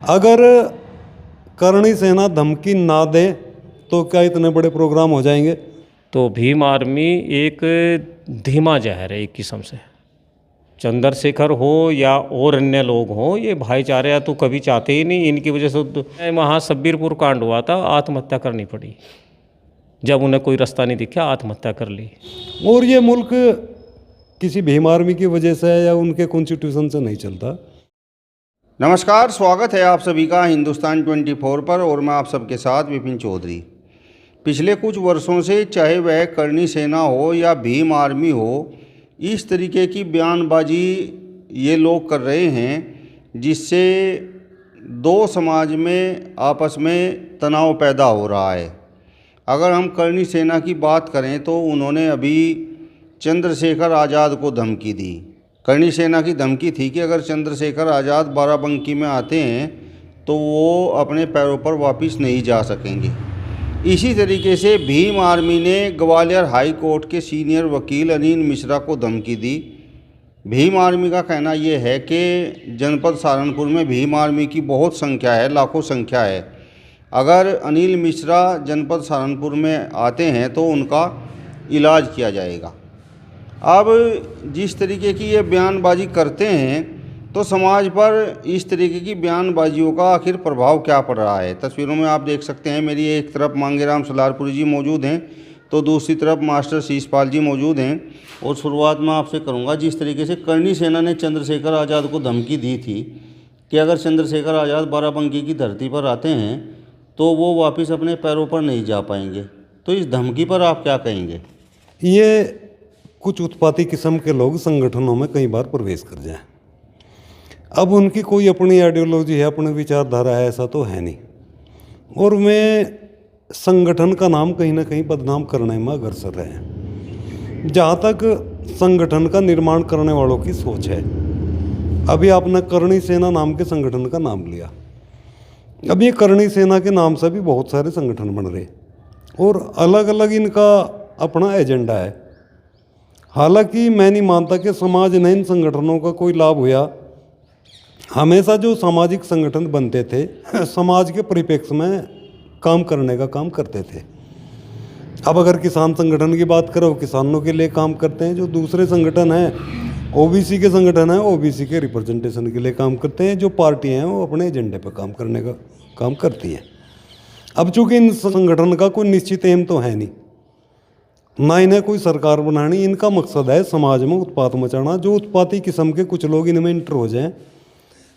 अगर करणी सेना धमकी ना दे तो क्या इतने बड़े प्रोग्राम हो जाएंगे? तो भीम आर्मी एक धीमा जहर है एक किस्म से। चंद्रशेखर हो या और अन्य लोग हों, ये भाईचारा तो कभी चाहते ही नहीं। इनकी वजह से तो वहाँ सब्बीरपुर कांड हुआ था, आत्महत्या करनी पड़ी। जब उन्हें कोई रास्ता नहीं दिखा, आत्महत्या कर ली। और ये मुल्क किसी भीम आर्मी की वजह से या उनके कॉन्स्टिट्यूशन से नहीं चलता। नमस्कार, स्वागत है आप सभी का हिंदुस्तान 24 पर और मैं आप सबके साथ विपिन चौधरी। पिछले कुछ वर्षों से चाहे वह करणी सेना हो या भीम आर्मी हो, इस तरीके की बयानबाजी ये लोग कर रहे हैं जिससे दो समाज में आपस में तनाव पैदा हो रहा है। अगर हम करणी सेना की बात करें तो उन्होंने अभी चंद्रशेखर आज़ाद को धमकी दी। करणी सेना की धमकी थी कि अगर चंद्रशेखर आज़ाद बाराबंकी में आते हैं तो वो अपने पैरों पर वापस नहीं जा सकेंगे। इसी तरीके से भीम आर्मी ने ग्वालियर हाई कोर्ट के सीनियर वकील अनिल मिश्रा को धमकी दी। भीम आर्मी का कहना यह है कि जनपद सहारनपुर में भीम आर्मी की बहुत संख्या है, लाखों संख्या है। अगर अनिल मिश्रा जनपद सहारनपुर में आते हैं तो उनका इलाज किया जाएगा। अब जिस तरीके की ये बयानबाजी करते हैं तो समाज पर इस तरीके की बयानबाजियों का आखिर प्रभाव क्या पड़ रहा है। तस्वीरों में आप देख सकते हैं, मेरी एक तरफ मांगेराम सलारपुरी जी मौजूद हैं तो दूसरी तरफ मास्टर शीशपाल जी मौजूद हैं। और शुरुआत में आपसे करूंगा, जिस तरीके से करणी सेना ने चंद्रशेखर आज़ाद को धमकी दी थी कि अगर चंद्रशेखर आज़ाद बाराबंकी की धरती पर आते हैं तो वो वापस अपने पैरों पर नहीं जा पाएंगे, तो इस धमकी पर आप क्या कहेंगे? ये कुछ उत्पाती किस्म के लोग संगठनों में कई बार प्रवेश कर जाएं। अब उनकी कोई अपनी आइडियोलॉजी है, अपनी विचारधारा है, ऐसा तो है नहीं। और वे संगठन का नाम कहीं ना कहीं बदनाम करने में अग्रसर रहे हैं। जहाँ तक संगठन का निर्माण करने वालों की सोच है, अभी आपने करणी सेना नाम के संगठन का नाम लिया। अब ये करणी सेना के नाम से भी बहुत सारे संगठन बन रहे और अलग अलग इनका अपना एजेंडा है। हालांकि मैं नहीं मानता कि समाज ने इन संगठनों का कोई लाभ हुआ। हमेशा जो सामाजिक संगठन बनते थे समाज के परिप्रेक्ष्य में काम करने का काम करते थे। अब अगर किसान संगठन की बात करो, किसानों के लिए काम करते हैं। जो दूसरे संगठन हैं, ओबीसी के संगठन हैं, ओबीसी के रिप्रेजेंटेशन के लिए काम करते हैं। जो पार्टियां हैं वो अपने एजेंडे पर काम करने का काम करती हैं। अब चूंकि इन संगठन का कोई निश्चित एम तो है नहीं, ना इन्हें कोई सरकार बनानी। इनका मकसद है समाज में उत्पात मचाना। जो उत्पाती किस्म के कुछ लोग इनमें इंटर हो जाएं,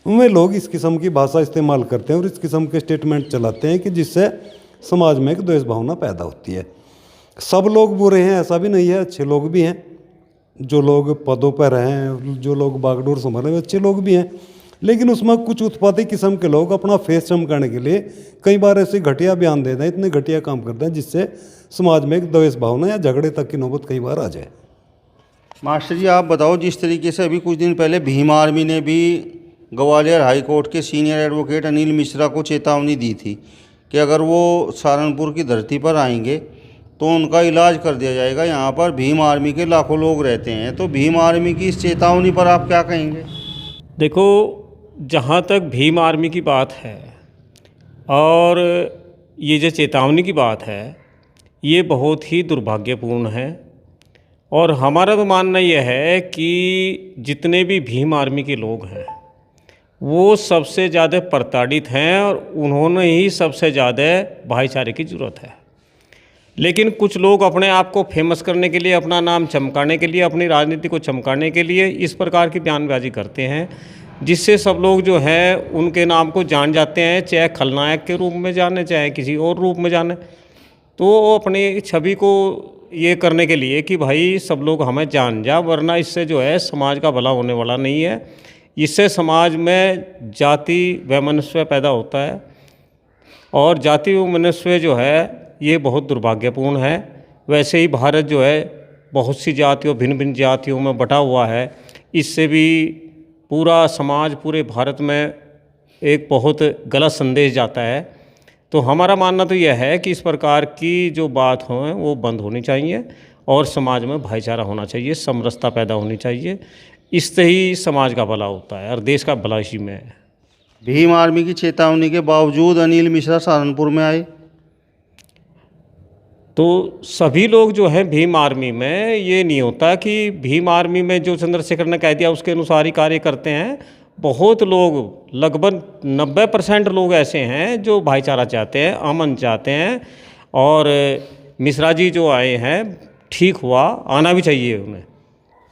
उनमें लोग इस किस्म की भाषा इस्तेमाल करते हैं और इस किस्म के स्टेटमेंट चलाते हैं कि जिससे समाज में एक द्वेष भावना पैदा होती है। सब लोग बुरे हैं ऐसा भी नहीं है, अच्छे लोग भी हैं। जो लोग पदों पर हैं, जो लोग बागडोर संभाल रहे हैं, अच्छे लोग भी हैं। लेकिन उसमें कुछ उत्पाती किस्म के लोग अपना फेस चमकाने के लिए कई बार ऐसे घटिया बयान देते हैं, इतने घटिया काम करते हैं जिससे समाज में एक द्वेष भावना या झगड़े तक की नौबत कई बार आ जाए। मास्टर जी, आप बताओ, जिस तरीके से अभी कुछ दिन पहले भीम आर्मी ने भी ग्वालियर हाई कोर्ट के सीनियर एडवोकेट अनिल मिश्रा को चेतावनी दी थी कि अगर वो सहारनपुर की धरती पर आएंगे तो उनका इलाज कर दिया जाएगा। यहाँ पर भीम आर्मी के लाखों लोग रहते हैं, तो भीम आर्मी की इस चेतावनी पर आप क्या कहेंगे? देखो, जहाँ तक भीम आर्मी की बात है और ये जो चेतावनी की बात है, ये बहुत ही दुर्भाग्यपूर्ण है। और हमारा तो मानना यह है कि जितने भी भीम आर्मी के लोग हैं वो सबसे ज़्यादा प्रताड़ित हैं और उन्होंने ही सबसे ज़्यादा भाईचारे की ज़रूरत है। लेकिन कुछ लोग अपने आप को फेमस करने के लिए, अपना नाम चमकाने के लिए, अपनी राजनीति को चमकाने के लिए इस प्रकार की बयानबाजी करते हैं जिससे सब लोग जो है उनके नाम को जान जाते हैं, चाहे खलनायक के रूप में जाने चाहे किसी और रूप में जाने। तो वो अपनी छवि को ये करने के लिए कि भाई सब लोग हमें जान जा, वरना इससे जो है समाज का भला होने वाला नहीं है। इससे समाज में जाति वैमनस्य पैदा होता है और जाति वैमनस्य जो है ये बहुत दुर्भाग्यपूर्ण है। वैसे ही भारत जो है बहुत सी जातियों, भिन्न भिन्न जातियों में बटा हुआ है। इससे भी पूरा समाज, पूरे भारत में एक बहुत गलत संदेश जाता है। तो हमारा मानना तो यह है कि इस प्रकार की जो बात हो वो बंद होनी चाहिए और समाज में भाईचारा होना चाहिए, समरसता पैदा होनी चाहिए। इससे ही समाज का भला होता है और देश का भला इसी में है। भीम आर्मी की चेतावनी के बावजूद अनिल मिश्रा सहारनपुर में आए। तो सभी लोग जो हैं भीम आर्मी में, ये नहीं होता कि भीम आर्मी में जो चंद्रशेखर ने कह दिया उसके अनुसार ही कार्य करते हैं। बहुत लोग, लगभग 90% लोग ऐसे हैं जो भाईचारा चाहते हैं, अमन चाहते हैं। और मिश्रा जी जो आए हैं, ठीक हुआ, आना भी चाहिए उन्हें।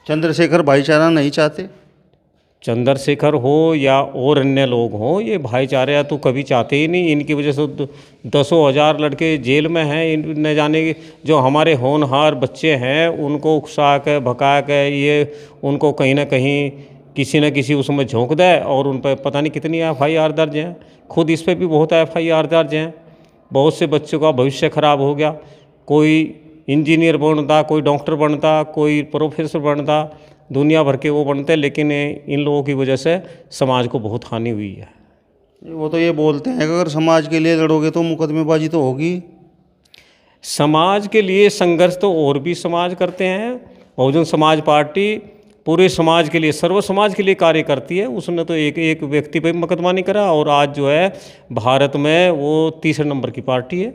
चंद्रशेखर भाईचारा नहीं चाहते? चंद्रशेखर हो या और अन्य लोग हों, ये भाईचारा तो कभी चाहते ही नहीं। इनकी वजह से दसों हज़ार लड़के जेल में हैं। न जाने जो हमारे होनहार बच्चे हैं उनको उकसा के भगा के ये उनको कहीं ना कहीं किसी न किसी उसमें झोंक दे और उन पर पता नहीं कितनी FIR दर्ज हैं। खुद इस पर भी बहुत FIR दर्ज हैं। बहुत से बच्चों का भविष्य ख़राब हो गया। कोई इंजीनियर बनता, कोई डॉक्टर बनता, कोई प्रोफेसर बनता, दुनिया भर के वो बनते, लेकिन इन लोगों की वजह से समाज को बहुत हानि हुई है। वो तो ये बोलते हैं कि अगर समाज के लिए लड़ोगे तो मुकदमेबाजी तो होगी। समाज के लिए संघर्ष तो और भी समाज करते हैं। बहुजन समाज पार्टी पूरे समाज के लिए, सर्व समाज के लिए कार्य करती है। उसने तो एक व्यक्ति पे मुकदमा नहीं करा। और आज जो है भारत में वो तीसरे नंबर की पार्टी है।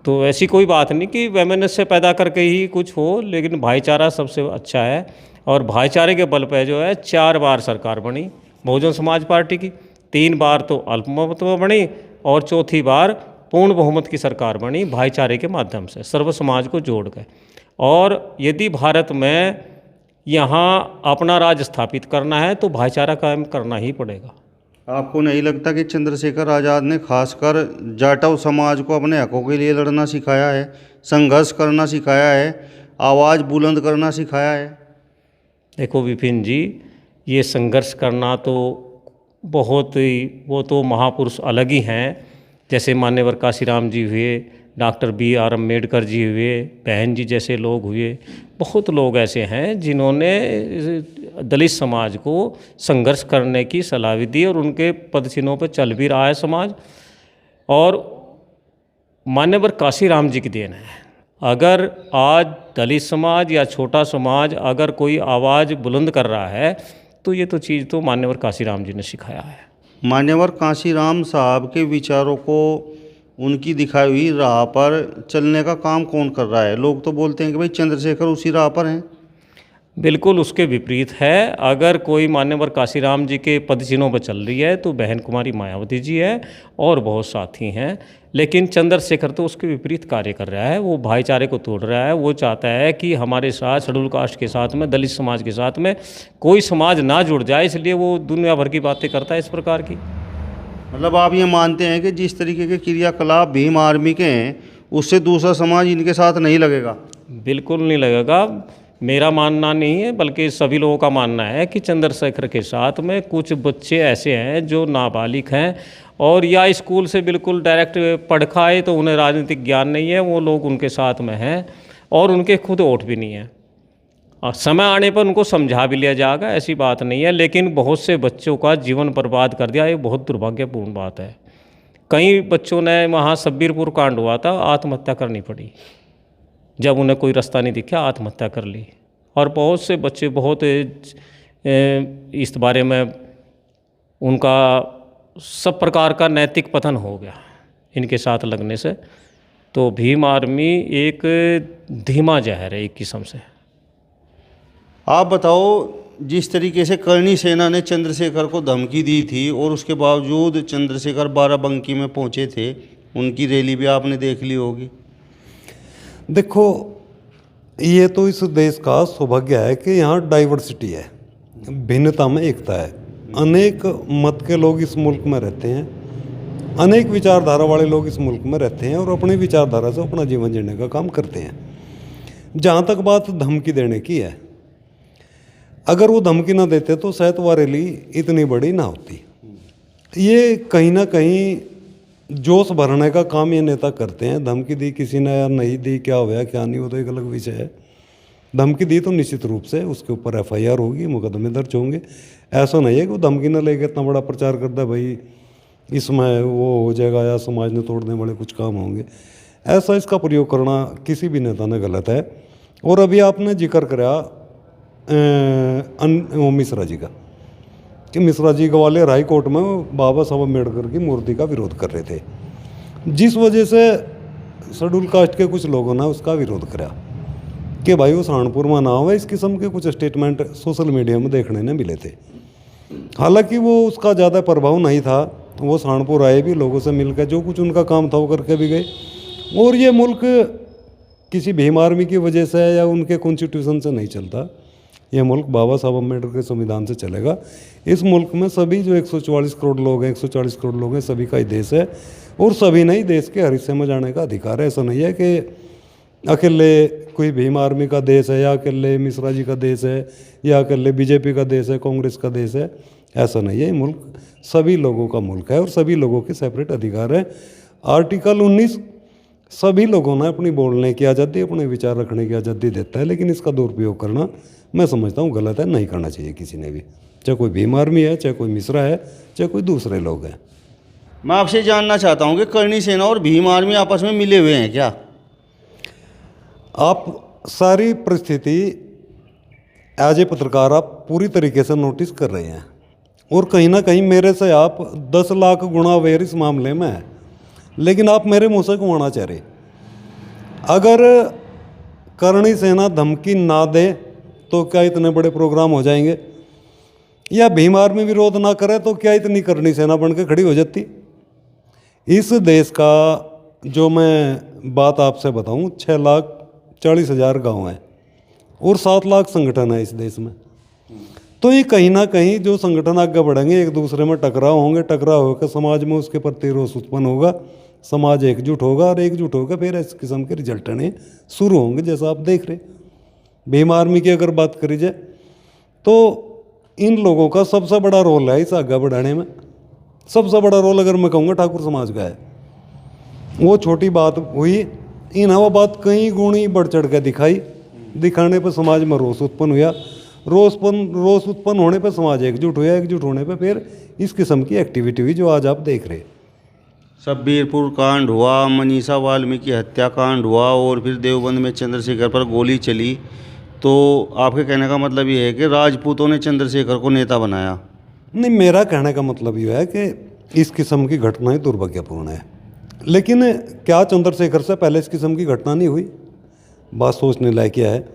तो ऐसी कोई बात नहीं कि वेमेनेस से पैदा करके ही कुछ हो, लेकिन भाईचारा सबसे अच्छा है। और भाईचारे के बल पे जो है 4 बार सरकार बनी बहुजन समाज पार्टी की, 3 बार तो अल्पमत में बनी और चौथी बार पूर्ण बहुमत की सरकार बनी, भाईचारे के माध्यम से, सर्व समाज को जोड़ कर। और यदि भारत में यहाँ अपना राज स्थापित करना है तो भाईचारा कायम करना ही पड़ेगा। आपको नहीं लगता कि चंद्रशेखर आज़ाद ने खासकर जाटव समाज को अपने हकों के लिए लड़ना सिखाया है, संघर्ष करना सिखाया है, आवाज़ बुलंद करना सिखाया है? देखो विपिन जी, ये संघर्ष करना तो बहुत ही, वो तो महापुरुष अलग ही हैं। जैसे मान्यवर काशीराम जी हुए, डॉक्टर BR अम्बेडकर जी हुए, बहन जी जैसे लोग हुए। बहुत लोग ऐसे हैं जिन्होंने दलित समाज को संघर्ष करने की सलाह भी दी और उनके पदचिन्हों पर चल भी रहा है समाज। और मान्यवर काशीराम जी की देन है। अगर आज दलित समाज या छोटा समाज अगर कोई आवाज़ बुलंद कर रहा है तो ये तो चीज़ तो मान्यवर काशीराम जी ने सिखाया है। मान्यवर काशीराम साहब के विचारों को, उनकी दिखाई हुई राह पर चलने का काम कौन कर रहा है? लोग तो बोलते हैं कि भाई चंद्रशेखर उसी राह पर हैं। बिल्कुल उसके विपरीत है। अगर कोई मान्यवर काशीराम जी के पदचिन्हों पर चल रही है तो बहन कुमारी मायावती जी है और बहुत साथी हैं। लेकिन चंद्रशेखर तो उसके विपरीत कार्य कर रहा है। वो भाईचारे को तोड़ रहा है। वो चाहता है कि हमारे साथ शेड्यूल कास्ट के साथ में, दलित समाज के साथ में कोई समाज ना जुड़ जाए, इसलिए वो दुनिया भर की बातें करता है इस प्रकार की। मतलब आप ये मानते हैं कि जिस तरीके के क्रियाकलाप भीम आर्मी के हैं उससे दूसरा समाज इनके साथ नहीं लगेगा? बिल्कुल नहीं लगेगा। मेरा मानना नहीं है, बल्कि सभी लोगों का मानना है कि चंद्रशेखर के साथ में कुछ बच्चे ऐसे हैं जो नाबालिग हैं और या स्कूल से बिल्कुल डायरेक्ट पढ़ खाए तो उन्हें राजनीतिक ज्ञान नहीं है। वो लोग उनके साथ में हैं और उनके खुद वोट भी नहीं है। और समय आने पर उनको समझा भी लिया जाएगा, ऐसी बात नहीं है। लेकिन बहुत से बच्चों का जीवन बर्बाद कर दिया, ये बहुत दुर्भाग्यपूर्ण बात है। कई बच्चों ने, वहाँ सब्बीरपुर कांड हुआ था, आत्महत्या करनी पड़ी। जब उन्हें कोई रास्ता नहीं दिखा आत्महत्या कर ली। और बहुत से बच्चे, बहुत इस बारे में उनका सब प्रकार का नैतिक पतन हो गया इनके साथ लगने से। तो भीम आर्मी एक धीमा जहर है एक किस्म से। आप बताओ, जिस तरीके से करणी सेना ने चंद्रशेखर को धमकी दी थी और उसके बावजूद चंद्रशेखर बाराबंकी में पहुंचे थे, उनकी रैली भी आपने देख ली होगी। देखो, ये तो इस देश का सौभाग्य है कि यहाँ डाइवर्सिटी है, भिन्नता में एकता है। अनेक मत के लोग इस मुल्क में रहते हैं, अनेक विचारधारा वाले लोग इस मुल्क में रहते हैं और अपनी विचारधारा से अपना जीवन जीने का काम करते हैं। जहाँ तक बात धमकी देने की है, अगर वो धमकी ना देते तो शायद वो रैली इतनी बड़ी ना होती। ये कहीं ना कहीं जोश भरने का काम ये नेता करते हैं। धमकी दी किसी ने या नहीं दी, क्या होया क्या नहीं, वो तो एक अलग विषय है। धमकी दी तो निश्चित रूप से उसके ऊपर FIR होगी, मुकदमे दर्ज होंगे। ऐसा नहीं है कि वो धमकी न लेके इतना बड़ा प्रचार करता है भाई इसमें वो हो जाएगा या समाज ने तोड़ने वाले कुछ काम होंगे। ऐसा इसका प्रयोग करना किसी भी नेता ने गलत है। और अभी आपने जिक्र करा मिश्रा जी का, कि मिश्रा जी ग्वालियर हाई कोर्ट में बाबा साहब अम्बेडकर की मूर्ति का विरोध कर रहे थे, जिस वजह से शेड्यूल कास्ट के कुछ लोगों ने उसका विरोध करा कि भाई वो सहारनपुर में ना हो। इस किस्म के कुछ स्टेटमेंट सोशल मीडिया में देखने ने मिले थे। हालांकि वो उसका ज़्यादा प्रभाव नहीं था, वो सहारनपुर आए भी, लोगों से मिलकर जो कुछ उनका काम था वो करके भी गए। और ये मुल्क किसी भीम आर्मी की वजह से या उनके कॉन्स्टिट्यूशन से नहीं चलता, ये मुल्क बाबा साहब अम्बेडकर के संविधान से चलेगा। इस मुल्क में सभी जो 144 करोड़ लोग हैं, 140 करोड़ लोग हैं, सभी का ही देश है और सभी ने ही देश के हर हिस्से में जाने का अधिकार है। ऐसा नहीं है कि अकेले कोई भीम आर्मी का देश है या अकेले मिश्रा जी का देश है या अकेले बीजेपी का देश है, कांग्रेस का देश है, ऐसा नहीं है। ये मुल्क सभी लोगों का मुल्क है और सभी लोगों के सेपरेट अधिकार है। आर्टिकल 19 सभी लोगों ने अपनी बोलने की आज़ादी, अपने विचार रखने की आज़ादी देता है, लेकिन इसका दुरुपयोग करना मैं समझता हूँ गलत है, नहीं करना चाहिए किसी ने भी, चाहे कोई भीम आर्मी है, चाहे कोई मिश्रा है, चाहे कोई दूसरे लोग हैं। मैं आपसे जानना चाहता हूँ कि करणी सेना और भीम आर्मी आपस में मिले हुए हैं क्या? आप सारी परिस्थिति एज ए पत्रकार आप पूरी तरीके से नोटिस कर रहे हैं और कहीं ना कहीं मेरे से आप 10 लाख गुना अवेयर इस मामले में है, लेकिन आप मेरे मुंह से घुमाना चाह रहे। अगर करणी सेना धमकी ना दे तो क्या इतने बड़े प्रोग्राम हो जाएंगे, या भीम आर्मी विरोध ना करे तो क्या इतनी करणी सेना बन के खड़ी हो जाती। इस देश का जो मैं बात आपसे बताऊं, 6,40,000 गांव हैं और 7 लाख संगठन है इस देश में। तो ये कहीं ना कहीं जो संगठन आगे बढ़ेंगे, एक दूसरे में टकराव होंगे, टकराव होकर समाज में उसके प्रति रोष उत्पन्न होगा, समाज एकजुट होगा और एकजुट होकर फिर इस किस्म के रिजल्ट आने शुरू होंगे, जैसा आप देख रहे। भीम आर्मी की अगर बात करी जाए तो इन लोगों का सबसे बड़ा रोल है इस आगे बढ़ाने में। सबसे बड़ा रोल अगर मैं कहूँगा ठाकुर समाज का है। वो छोटी बात हुई, इन वो बात कई गुणी बढ़ चढ़ के दिखाने पर समाज में रोष उत्पन्न हुआ। रोष उत्पन्न होने पर समाज एकजुट हुआ, एकजुट होने पर फिर इस किस्म की एक्टिविटी हुई जो आज आप देख रहे। शब्बीरपुर कांड हुआ, मनीषा वाल्मीकि हत्याकांड हुआ और फिर देवबंद में चंद्रशेखर पर गोली चली। तो आपके कहने का मतलब ये है कि राजपूतों ने चंद्रशेखर को नेता बनाया? नहीं, मेरा कहने का मतलब ये है कि इस किस्म की घटनाएं दुर्भाग्यपूर्ण है, लेकिन क्या चंद्रशेखर से पहले इस किस्म की घटना नहीं हुई? बात सोचने लायक क्या है।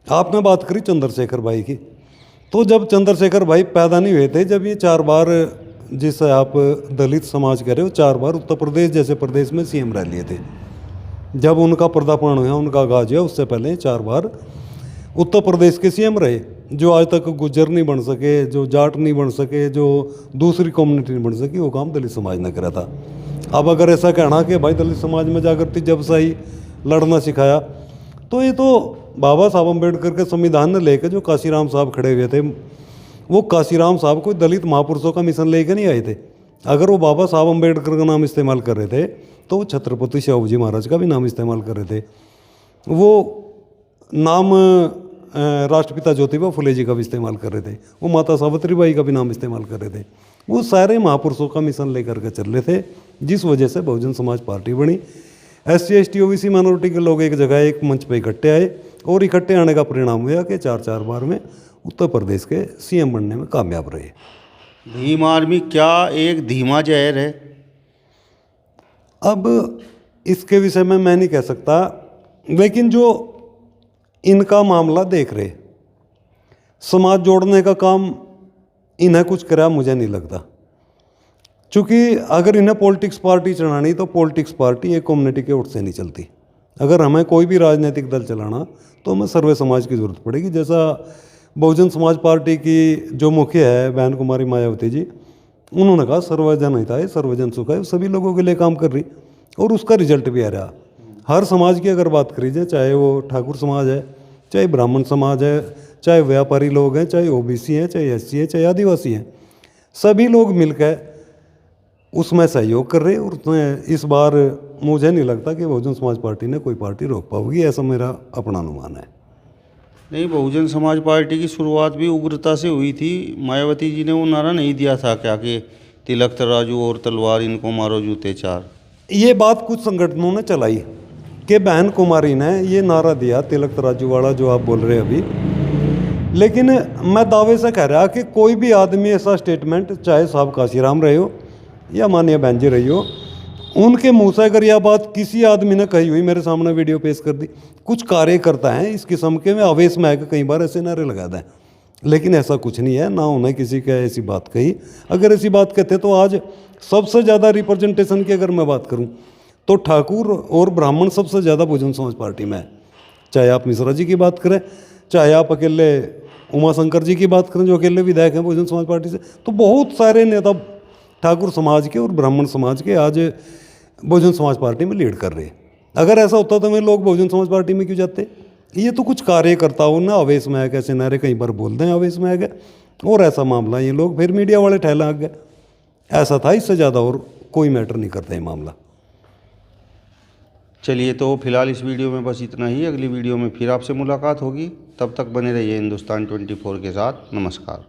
आपने बात करी चंद्रशेखर भाई की, तो जब चंद्रशेखर भाई पैदा नहीं हुए थे, जब ये 4 बार, जिसे आप दलित समाज कह रहे हो, 4 बार उत्तर प्रदेश जैसे प्रदेश में सीएम रह लिए थे। जब उनका पर्दापण हुआ, उनका आगाज हुआ, उससे पहले 4 बार उत्तर प्रदेश के सीएम रहे, जो आज तक गुज्जर नहीं बन सके, जो जाट नहीं बन सके, जो दूसरी कम्युनिटी नहीं बन सकी, वो काम दलित समाज ने करा था। अब अगर ऐसा कहना कि भाई दलित समाज में जागृति जब से ही लड़ना सिखाया, तो ये तो बाबा साहब अम्बेडकर के संविधान ने लेकर जो काशीराम साहब खड़े हुए थे, वो काशीराम साहब कोई दलित महापुरुषों का मिशन लेकर नहीं आए थे। अगर वो बाबा साहब अम्बेडकर का नाम इस्तेमाल कर रहे थे तो वो छत्रपति शिवाजी जी महाराज का भी नाम इस्तेमाल कर रहे थे, वो नाम राष्ट्रपिता ज्योतिबा फुले जी का भी इस्तेमाल कर रहे थे, वो माता सावित्रीबाई का भी नाम इस्तेमाल कर रहे थे। वो सारे महापुरुषों का मिशन लेकर के चल रहे थे, जिस वजह से बहुजन समाज पार्टी बनी। SC ST OBC माइनॉरिटी के लोग एक जगह एक मंच पर इकट्ठे आए और इकट्ठे आने का परिणाम हुआ कि 4 बार में उत्तर प्रदेश के सीएम बनने में कामयाब रहे। भीम आर्मी क्या एक धीमा जहर है? अब इसके विषय में मैं नहीं कह सकता, लेकिन जो इनका मामला देख रहे, समाज जोड़ने का काम इन्हें कुछ करा मुझे नहीं लगता। चूँकि अगर इन्हें पॉलिटिक्स पार्टी चलानी तो पॉलिटिक्स पार्टी एक कम्युनिटी के वोट से नहीं चलती। अगर हमें कोई भी राजनीतिक दल चलाना तो हमें सर्वे समाज की ज़रूरत पड़ेगी। जैसा बहुजन समाज पार्टी की जो मुखिया है बहन कुमारी मायावती जी, उन्होंने कहा सर्वजन हिताय सर्वजन सुखाय, सभी लोगों के लिए काम कर रही और उसका रिजल्ट भी आ रहा। हर समाज की अगर बात करी जाए, चाहे वो ठाकुर समाज है, चाहे ब्राह्मण समाज है, चाहे व्यापारी लोग हैं, चाहे OBC हैं, चाहे SC है, चाहे आदिवासी हैं, सभी लोग मिलकर उसमें सहयोग कर रहे। और उसमें इस बार मुझे नहीं लगता कि बहुजन समाज पार्टी ने कोई पार्टी रोक पाओगी, ऐसा मेरा अपना अनुमान है। नहीं, बहुजन समाज पार्टी की शुरुआत भी उग्रता से हुई थी। मायावती जी ने वो नारा नहीं दिया था क्या कि तिलक तराजू और तलवार, इनको मारो जूते 4? ये बात कुछ संगठनों ने चलाई कि बहन कुमारी ने ये नारा दिया तिलक तराजू वाला जो आप बोल रहे हैं अभी, लेकिन मैं दावे से कह रहा कि कोई भी आदमी ऐसा स्टेटमेंट, चाहे साहब काशीराम रहे हो या माननीय बहन जी रही हो, उनके मुंह से अगर यह बात किसी आदमी ने कही हुई, मेरे सामने वीडियो पेश कर दी, कुछ कार्यकर्ता हैं इस किस्म के, में आवेश में आकर कई बार ऐसे नारे लगा दें, लेकिन ऐसा कुछ नहीं है, ना उन्हें किसी का ऐसी बात कही। अगर ऐसी बात कहते तो आज सबसे ज़्यादा रिप्रेजेंटेशन की अगर मैं बात करूं तो ठाकुर और ब्राह्मण सबसे ज़्यादा बहुजन समाज पार्टी में है। चाहे आप मिश्रा जी की बात करें, चाहे आप अकेले उमाशंकर जी की बात करें जो अकेले विधायक हैं बहुजन समाज पार्टी से, तो बहुत सारे नेता ठाकुर समाज के और ब्राह्मण समाज के आज बहुजन समाज पार्टी में लीड कर रहे हैं। अगर ऐसा होता तो मैं लोग बहुजन समाज पार्टी में क्यों जाते? ये तो कुछ कार्यकर्ताओं ने आवेश में आके ऐसे नारे कई बार बोल दें आवेश में आ गए, और ऐसा मामला ये लोग फिर मीडिया वाले ठहला आ गए। ऐसा था, इससे ज़्यादा और कोई मैटर नहीं करता ये मामला। चलिए, तो फिलहाल इस वीडियो में बस इतना ही। अगली वीडियो में फिर आपसे मुलाकात होगी, तब तक बने रहिए हिंदुस्तान 24 के साथ। नमस्कार।